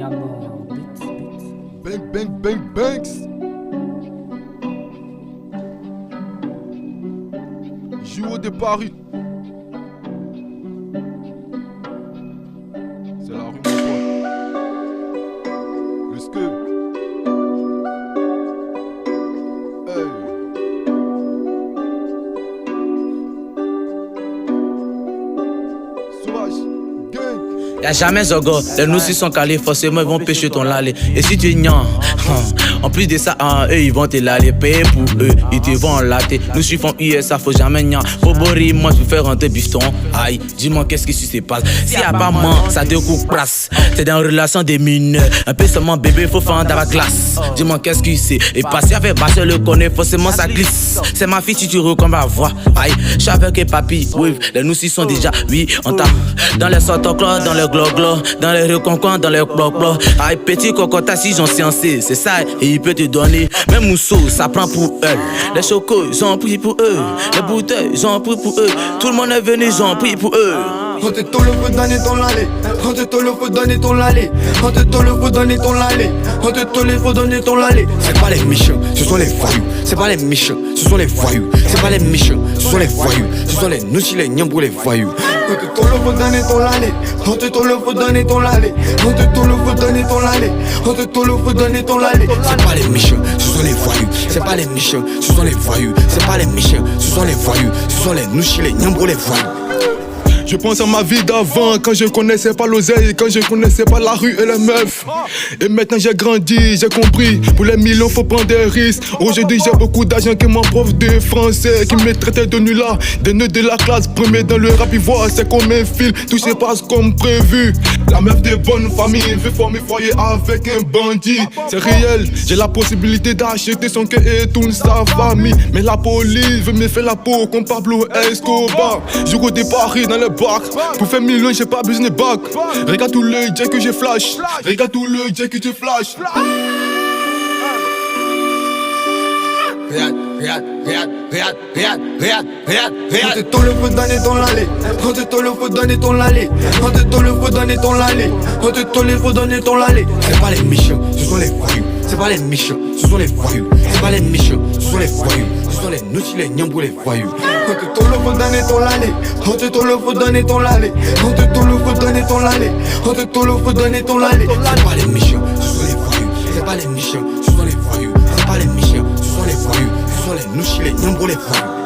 Bang, bang, bang, bangs. Joue de Paris. C'est la rue mon pote. Le ske. Hey. Sauvage. Gang. Y'a jamais Zogo, les nous sont calés, forcément ils vont pêcher ton lalé. Et si tu es niant, en plus de ça, eux ils vont te l'aller payer pour eux, ils te vont latter. Nous suivons ISA, faut jamais niant. Bobori, moi je veux faire rentrer bifton. Aïe, dis-moi qu'est-ce qui se passe. S'il y a pas man, ça te coupe place. C'est dans une relation des mineurs. Un peu seulement bébé, faut faire dans la glace. Dis-moi qu'est-ce qui c'est. Et passer avec Bachel le connaît, forcément ça glisse. C'est ma fille si tu reconnais ma voix. Aïe, j'avais que papi, oui, les nous sont déjà, oui, on t'a. Dans les sotoclos, dans les glo-glo, dans les reconcons, dans les blo-blo. Aïe, petit cocota si j'en sciencé, c'est ça, et il peut te donner. Même mousseau, ça prend pour eux. Les chocos, ils ont pris pour eux. Les bouteilles, ils ont pris pour eux. Tout le monde est venu, ils ont pris pour eux. On te tole, faut donner ton lalé. On te tole, faut donner ton lalé. On te tole, faut donner ton lalé. On te tole, faut donner ton lalé. C'est pas les méchants, ce sont les voyous. C'est pas les méchants, ce sont les voyous. C'est pas les méchants, ce sont les voyous. Ce sont les nouchis, les niambres, les voyous. On te tole, faut donner ton lalé. On te tole, faut donner ton lalé. On te tole, faut donner ton lalé. On te tole, faut donner ton lalé. C'est pas les méchants, ce sont les voyous. C'est pas les méchants, ce sont les voyous. C'est pas les méchants, ce sont les voyous. Ce sont les nouchis, les niambres, les voyous. Je pense à ma vie d'avant, quand je connaissais pas l'oseille, quand je connaissais pas la rue et les meufs. Et maintenant j'ai grandi, j'ai compris, pour les millions faut prendre des risques. Aujourd'hui j'ai beaucoup d'argent que mon prof de français qui me traitait de nul-là. Des nœuds de la classe, premier dans le rap, il voit, c'est comme un film, tout se passe comme prévu. La meuf de bonne famille veut former foyer avec un bandit. C'est réel, j'ai la possibilité d'acheter son cœur et toute sa famille. Mais la police veut me faire la peau comme Pablo Escobar. Je roule de Paris dans le bac. Pour faire millions, j'ai pas besoin de bac. Regarde tout le jet que je flash. Regarde tout le jet que tu flash. Regarde. On te tole, faut donner ton lalé. On te tole, faut donner ton lalé. On te tole, faut donner ton lalé. On te tole, faut donner ton lalé. C'est pas les méchants, ce sont les voyous. C'est pas les méchants, ce sont les voyous. C'est pas les méchants, ce sont les voyous. Ce sont les nouchis, les niambres, les voyous. On te tole, faut donner ton lalé. On te tole, faut donner ton lalé. On te tole, faut donner ton lalé. On te tole, faut donner ton lalé. C'est pas les méchants, ce sont les voyous. C'est pas les méchants, ce sont les voyous. C'est pas les méchants, ce sont les voyous. Ce sont les nouchis, les niambres, les voyous.